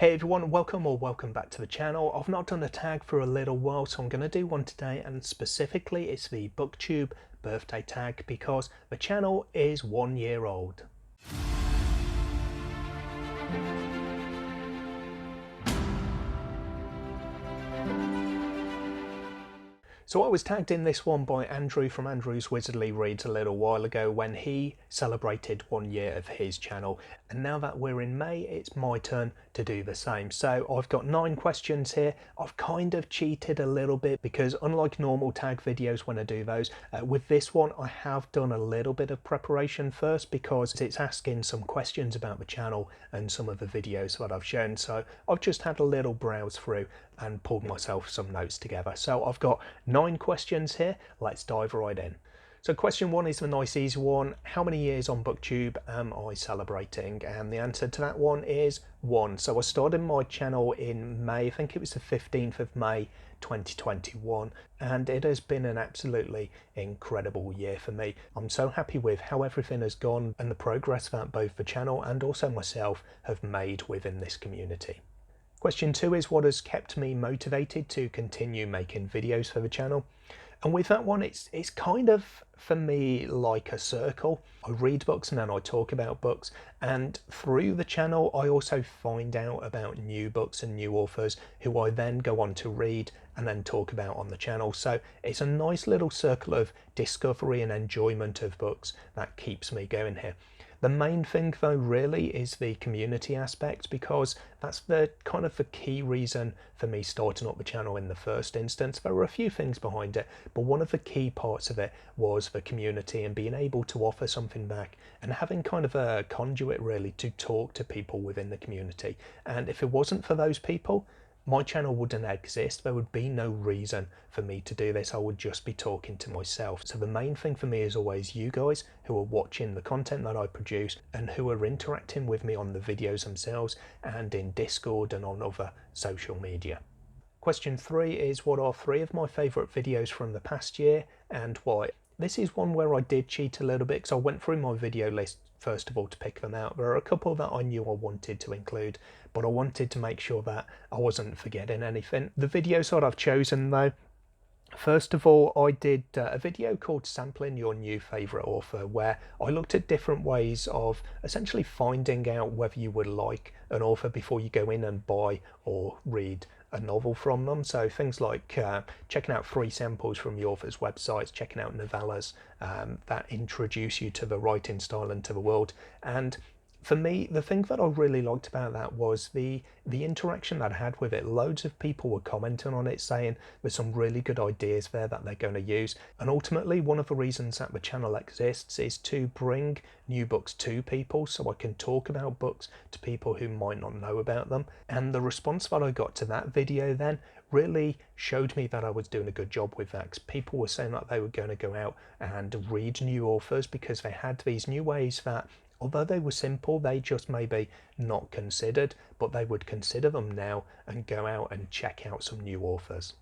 Hey everyone, welcome back to the channel. I've not done a tag for a little while, so I'm going to do one today, and specifically it's the BookTube Birthday Tag because the channel is 1 year old. So I was tagged in this one by Andrew from Andrew's Wizardly Reads a little while ago when he celebrated 1 year of his channel, and now that we're in May it's my turn to do the same. So I've got 9 questions here. I've kind of cheated a little bit because unlike normal tag videos when I do those, with this one I have done a little bit of preparation first because it's asking some questions about the channel and some of the videos that I've shown. So I've just had a little browse through and pulled myself some notes together. So I've got 9 questions here. Let's dive right in. So question 1 is the nice easy one. How many years on BookTube am I celebrating? And the answer to that one is 1. So I started my channel in May, I think it was the 15th of May 2021, and it has been an absolutely incredible year for me. I'm so happy with how everything has gone and the progress that both the channel and also myself have made within this community. Question 2 is what has kept me motivated to continue making videos for the channel? And with that one, it's kind of, for me, like a circle. I read books and then I talk about books, and through the channel I also find out about new books and new authors who I then go on to read and then talk about on the channel. So it's a nice little circle of discovery and enjoyment of books that keeps me going here. The main thing though really is the community aspect, because that's the kind of the key reason for me starting up the channel in the first instance. There were a few things behind it, but one of the key parts of it was the community and being able to offer something back and having kind of a conduit really to talk to people within the community. And if it wasn't for those people, my channel wouldn't exist. There would be no reason for me to do this. I would just be talking to myself. So the main thing for me is always you guys who are watching the content that I produce and who are interacting with me on the videos themselves and in Discord and on other social media. Question 3 is what are 3 of my favourite videos from the past year and why? This is one where I did cheat a little bit because I went through my video list first of all to pick them out. There are a couple that I knew I wanted to include, but I wanted to make sure that I wasn't forgetting anything. The videos that I've chosen though, first of all, I did a video called Sampling Your New Favourite Author, where I looked at different ways of essentially finding out whether you would like an author before you go in and buy or read a novel from them. So things like checking out free samples from the author's websites, checking out novellas that introduce you to the writing style and to the world. And for me, the thing that I really liked about that was the interaction that I had with it. Loads of people were commenting on it, saying there's some really good ideas there that they're going to use. And ultimately, one of the reasons that the channel exists is to bring new books to people, so I can talk about books to people who might not know about them. And the response that I got to that video then really showed me that I was doing a good job with that, because people were saying that they were going to go out and read new authors because they had these new ways that, although they were simple, they just maybe not considered, but they would consider them now and go out and check out some new authors.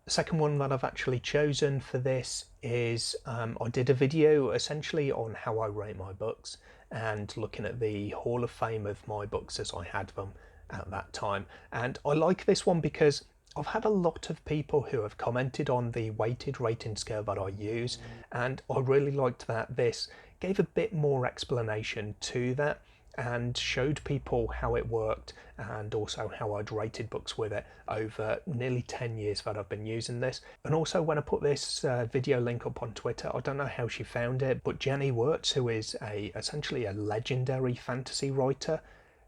The second one that I've actually chosen for this is I did a video essentially on how I rate my books and looking at the Hall of Fame of my books as I had them at that time. And I like this one because I've had a lot of people who have commented on the weighted rating scale that I use, and I really liked that this gave a bit more explanation to that and showed people how it worked and also how I'd rated books with it over nearly 10 years that I've been using this. And also when I put this video link up on Twitter, I don't know how she found it, but Jenny Wirtz, who is essentially a legendary fantasy writer,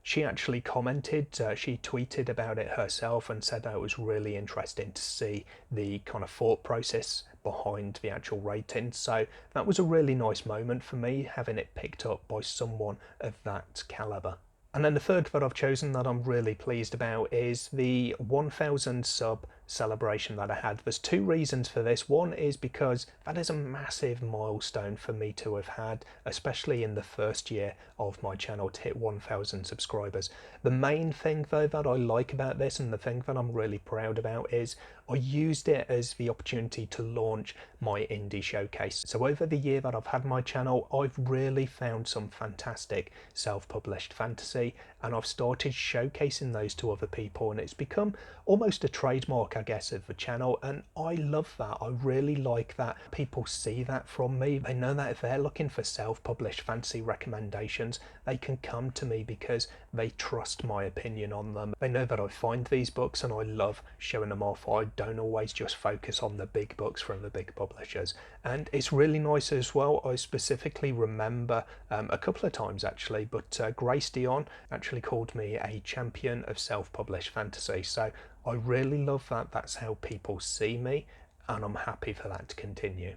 she actually commented, she tweeted about it herself and said that it was really interesting to see the kind of thought process behind the actual rating. So that was a really nice moment for me, having it picked up by someone of that caliber. And then the third that I've chosen that I'm really pleased about is the 1000 sub celebration that I had. There's 2 reasons for this. One is because that is a massive milestone for me to have had, especially in the first year of my channel, to hit 1000 subscribers. The main thing though that I like about this and the thing that I'm really proud about is I used it as the opportunity to launch my indie showcase. So over the year that I've had my channel, I've really found some fantastic self-published fantasy, and I've started showcasing those to other people, and it's become almost a trademark, I guess, of the channel. And I love that. I really like that people see that from me. They know that if they're looking for self-published fantasy recommendations, they can come to me because they trust my opinion on them. They know that I find these books and I love showing them off. I don't always just focus on the big books from the big publishers. And it's really nice as well. I specifically remember a couple of times actually, but Grace Dion actually called me a champion of self-published fantasy. So I really love that. That's how people see me, and I'm happy for that to continue.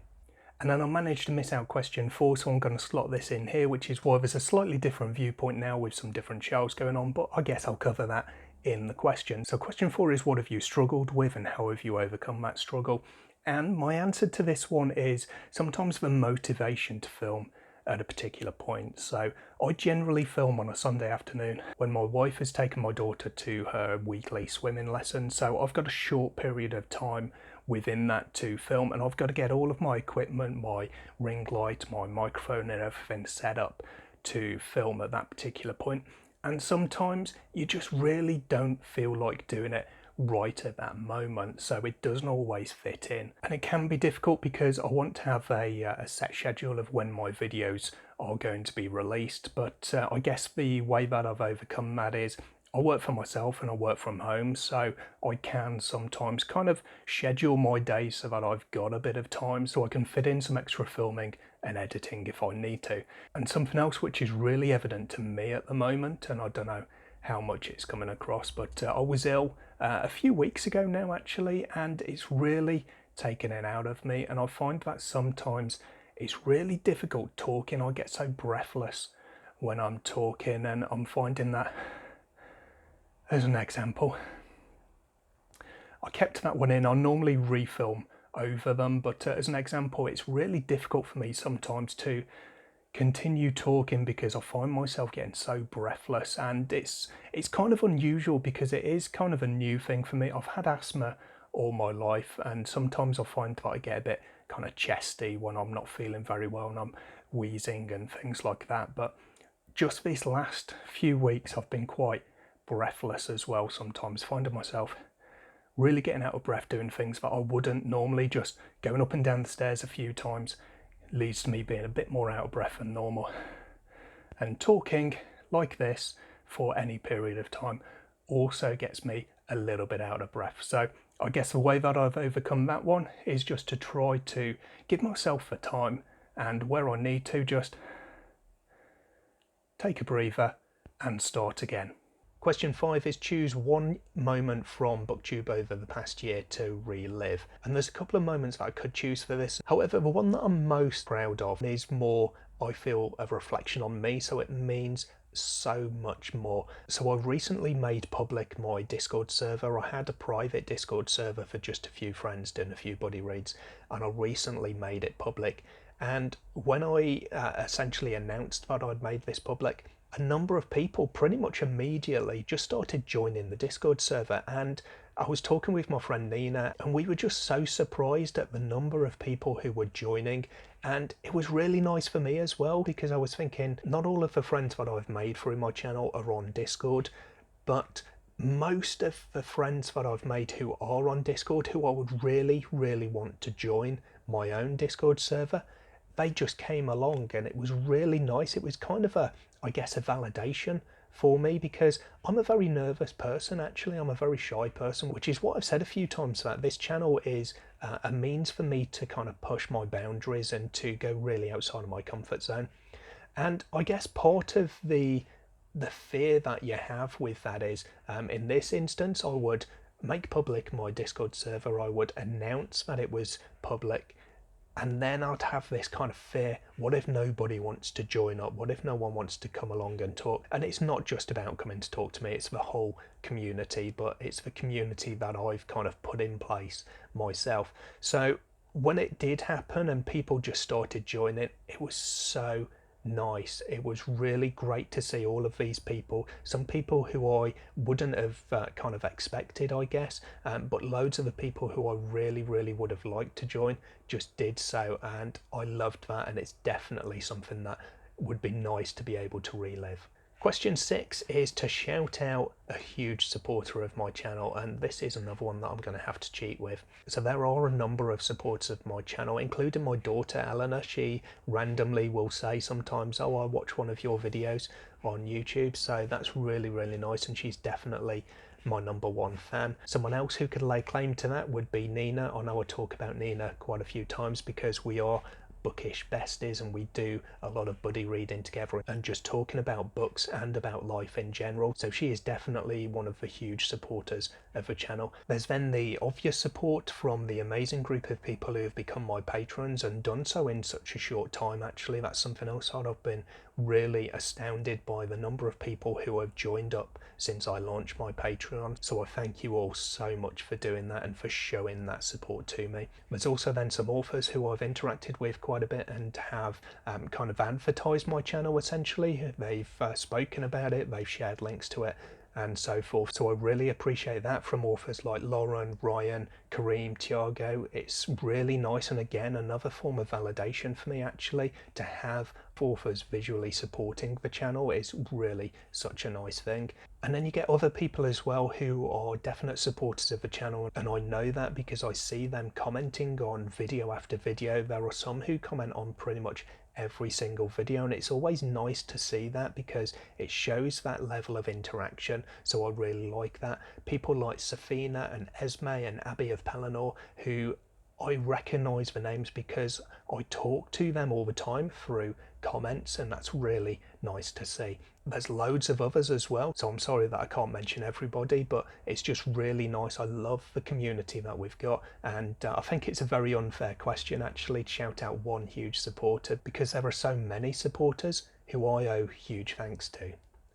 And then I managed to miss out question 4, so I'm going to slot this in here, which is why there's a slightly different viewpoint now with some different shelves going on, but I guess I'll cover that in the question. So question 4 is, what have you struggled with and how have you overcome that struggle? And my answer to this one is sometimes the motivation to film at a particular point. So I generally film on a Sunday afternoon when my wife has taken my daughter to her weekly swimming lesson. So I've got a short period of time within that to film, and I've got to get all of my equipment, my ring light, my microphone and everything set up to film at that particular point. And sometimes you just really don't feel like doing it right at that moment, so it doesn't always fit in, and it can be difficult because I want to have a set schedule of when my videos are going to be released. But I guess the way that I've overcome that is I work for myself and I work from home, so I can sometimes kind of schedule my days so that I've got a bit of time so I can fit in some extra filming and editing if I need to. And something else which is really evident to me at the moment, and I don't know how much it's coming across, but I was ill a few weeks ago now actually, and it's really taken it out of me, and I find that sometimes it's really difficult talking. I get so breathless when I'm talking, and I'm finding that, as an example, I kept that one in. I normally refilm over them, but as an example, it's really difficult for me sometimes to continue talking because I find myself getting so breathless, and it's kind of unusual because it is kind of a new thing for me. I've had asthma all my life, and sometimes I find that I get a bit kind of chesty when I'm not feeling very well and I'm wheezing and things like that. But just these last few weeks I've been quite breathless as well, sometimes finding myself really getting out of breath doing things that I wouldn't normally. Just going up and down the stairs a few times leads to me being a bit more out of breath than normal, and talking like this for any period of time also gets me a little bit out of breath. So I guess the way that I've overcome that one is just to try to give myself the time, and where I need to, just take a breather and start again. Question 5 is, choose one moment from BookTube over the past year to relive. And there's a couple of moments that I could choose for this. However, the one that I'm most proud of is more, I feel, a reflection on me, so it means so much more. So I recently made public my Discord server. I had a private Discord server for just a few friends doing a few buddy reads, and I recently made it public. And when I essentially announced that I'd made this public, a number of people pretty much immediately just started joining the Discord server, and I was talking with my friend Nina, and we were just so surprised at the number of people who were joining. And it was really nice for me as well, because I was thinking, not all of the friends that I've made through my channel are on Discord, but most of the friends that I've made who are on Discord, who I would really want to join my own Discord server, they just came along, and it was really nice. It was kind of I guess a validation for me, because I'm a very nervous person actually. I'm a very shy person, which is what I've said a few times, that this channel is a means for me to kind of push my boundaries and to go really outside of my comfort zone. And I guess part of the fear that you have with that is, in this instance, I would make public my Discord server, I would announce that it was public, and then I'd have this kind of fear, what if nobody wants to join up? What if no one wants to come along and talk? And it's not just about coming to talk to me, it's the whole community, but it's the community that I've kind of put in place myself. So when it did happen and people just started joining, it was so nice. It was really great to see all of these people, some people who I wouldn't have kind of expected, I guess, but loads of the people who I really would have liked to join just did so, and I loved that, and it's definitely something that would be nice to be able to relive. Question 6 is to shout out a huge supporter of my channel, and this is another one that I'm going to have to cheat with. So there are a number of supporters of my channel, including my daughter Eleanor. She randomly will say sometimes, oh, I watch one of your videos on YouTube, so that's really nice, and she's definitely my #1 fan. Someone else who could lay claim to that would be Nina. I know I talk about Nina quite a few times because we are bookish besties and we do a lot of buddy reading together and just talking about books and about life in general, so she is definitely one of the huge supporters of the channel. There's then the obvious support from the amazing group of people who have become my patrons and done so in such a short time. Actually, that's something else I've been really astounded by, the number of people who have joined up since I launched my Patreon, so I thank you all so much for doing that and for showing that support to me. There's also then some authors who I've interacted with quite a bit and have kind of advertised my channel essentially. They've spoken about it, they've shared links to it and so forth, so I really appreciate that from authors like Lauren, Ryan, Kareem, Tiago. It's really nice, and again another form of validation for me actually to have authors visually supporting the channel. Is really such a nice thing. And then you get other people as well who are definite supporters of the channel, and I know that because I see them commenting on video after video. There are some who comment on pretty much every single video, and it's always nice to see that because it shows that level of interaction, so I really like that. People like Safina and Esme and Abby of Pelennor, who I recognise the names because I talk to them all the time through comments, and that's really nice to see. There's loads of others as well, so I'm sorry that I can't mention everybody, but it's just really nice. I love the community that we've got, and I think it's a very unfair question actually to shout out one huge supporter because there are so many supporters who I owe huge thanks to.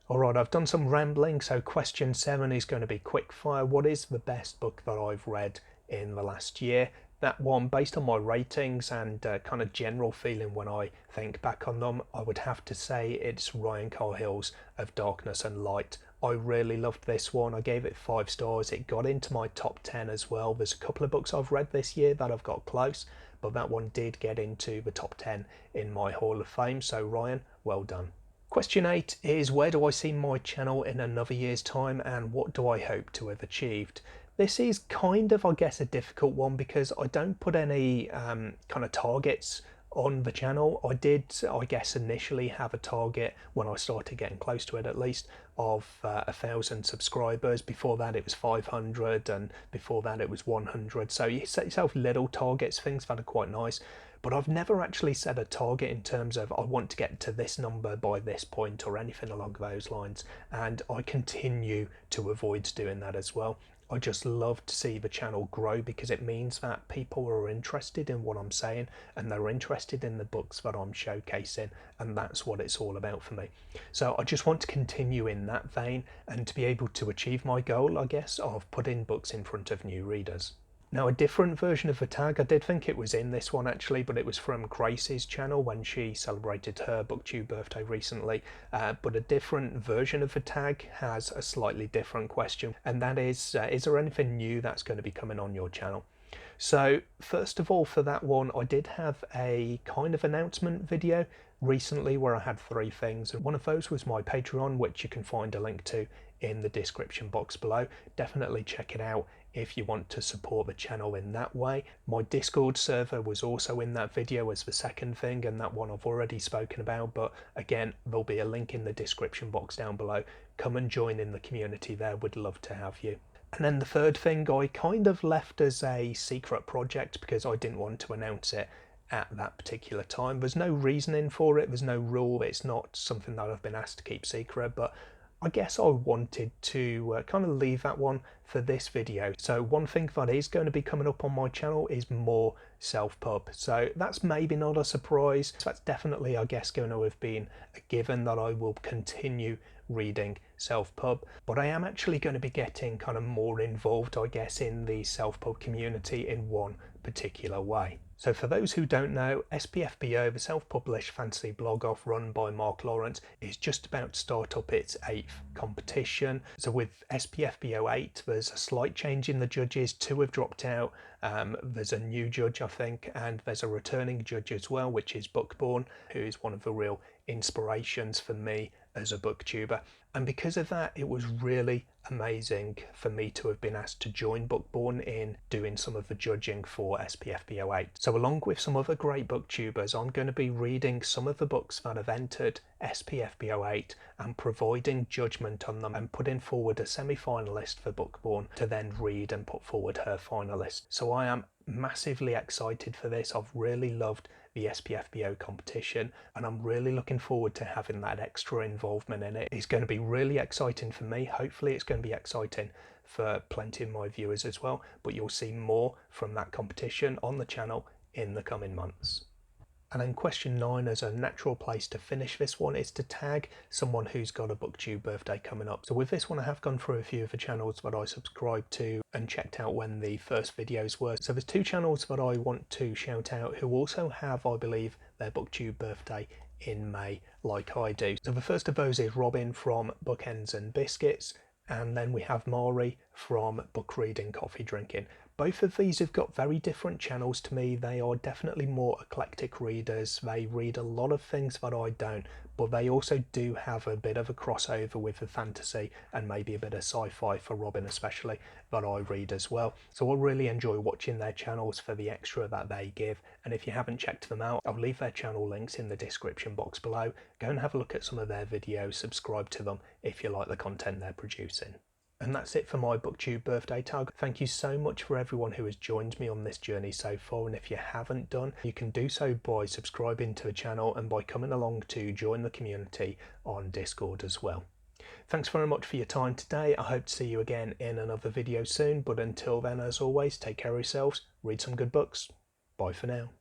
Alright, I've done some rambling, so question 7 is going to be quickfire. What is the best book that I've read in the last year? That one, based on my ratings and kind of general feeling when I think back on them, I would have to say it's Ryan Carhill's Of Darkness and Light. I really loved this one. I gave it 5 stars. It got into my top 10 as well. There's a couple of books I've read this year that I've got close, but that one did get into the top 10 in my Hall of Fame. So Ryan, well done. Question 8 is, where do I see my channel in another year's time and what do I hope to have achieved? This is kind of, I guess, a difficult one because I don't put any kind of targets on the channel. I did, I guess, initially have a target when I started getting close to it at least of 1,000 subscribers. Before that it was 500 and before that it was 100. So you set yourself little targets, things that are quite nice. But I've never actually set a target in terms of I want to get to this number by this point or anything along those lines, and I continue to avoid doing that as well. I just love to see the channel grow because it means that people are interested in what I'm saying and they're interested in the books that I'm showcasing, and that's what it's all about for me. So I just want to continue in that vein and to be able to achieve my goal, I guess, of putting books in front of new readers. Now, a different version of the tag, I did think it was in this one actually, but it was from Grace's channel when she celebrated her BookTube birthday recently. But a different version of the tag has a slightly different question, and that is there anything new that's going to be coming on your channel? So first of all, for that one, I did have a kind of announcement video recently where I had 3 things, and one of those was my Patreon, which you can find a link to in the description box below. Definitely check it out if you want to support the channel in that way. My Discord server was also in that video as the second thing, and that one I've already spoken about, but again, there'll be a link in the description box down below. Come and join in the community there, would love to have you. And then the third thing I kind of left as a secret project because I didn't want to announce it at that particular time. There's no reasoning for it, there's no rule, it's not something that I've been asked to keep secret, but I guess I wanted to kind of leave that one for this video. So one thing that is going to be coming up on my channel is more self-pub. So that's maybe not a surprise. So that's definitely, I guess, going to have been a given that I will continue reading self-pub, but I am actually going to be getting kind of more involved, I guess, in the self-pub community in one particular way. So for those who don't know, SPFBO, the self-published fantasy blog off run by Mark Lawrence, is just about to start up its 8th competition. So with SPFBO 8, there's a slight change in the judges. 2 have dropped out. There's a new judge, I think, and there's a returning judge as well, which is Bookborn, who is one of the real inspirations for me as a booktuber. And because of that, it was really amazing for me to have been asked to join Bookborn in doing some of the judging for SPFBO 8. So along with some other great booktubers, I'm going to be reading some of the books that have entered SPFBO 8 and providing judgment on them and putting forward a semi-finalist for Bookborn to then read and put forward her finalist. So I am massively excited for this. I've really loved the SPFBO competition and I'm really looking forward to having that extra involvement in it. It's going to be really exciting for me. Hopefully it's going to be exciting for plenty of my viewers as well, but you'll see more from that competition on the channel in the coming months. And then question 9, as a natural place to finish this one, is to tag someone who's got a BookTube birthday coming up. So with this one, I have gone through a few of the channels that I subscribed to and checked out when the first videos were. So there's 2 channels that I want to shout out who also have, I believe, their BookTube birthday in May, like I do. So the first of those is Robin from Bookends and Biscuits, and then we have Mari from Book Reading Coffee Drinking. Both of these have got very different channels to me. They are definitely more eclectic readers. They read a lot of things that I don't, but they also do have a bit of a crossover with the fantasy and maybe a bit of sci-fi, for Robin especially, that I read as well. So I really enjoy watching their channels for the extra that they give. And if you haven't checked them out, I'll leave their channel links in the description box below. Go and have a look at some of their videos, subscribe to them if you like the content they're producing. And that's it for my BookTube birthday tag. Thank you so much for everyone who has joined me on this journey so far, and if you haven't done, you can do so by subscribing to the channel and by coming along to join the community on Discord as well. Thanks very much for your time today. I hope to see you again in another video soon, but until then, as always, take care of yourselves, read some good books. Bye for now.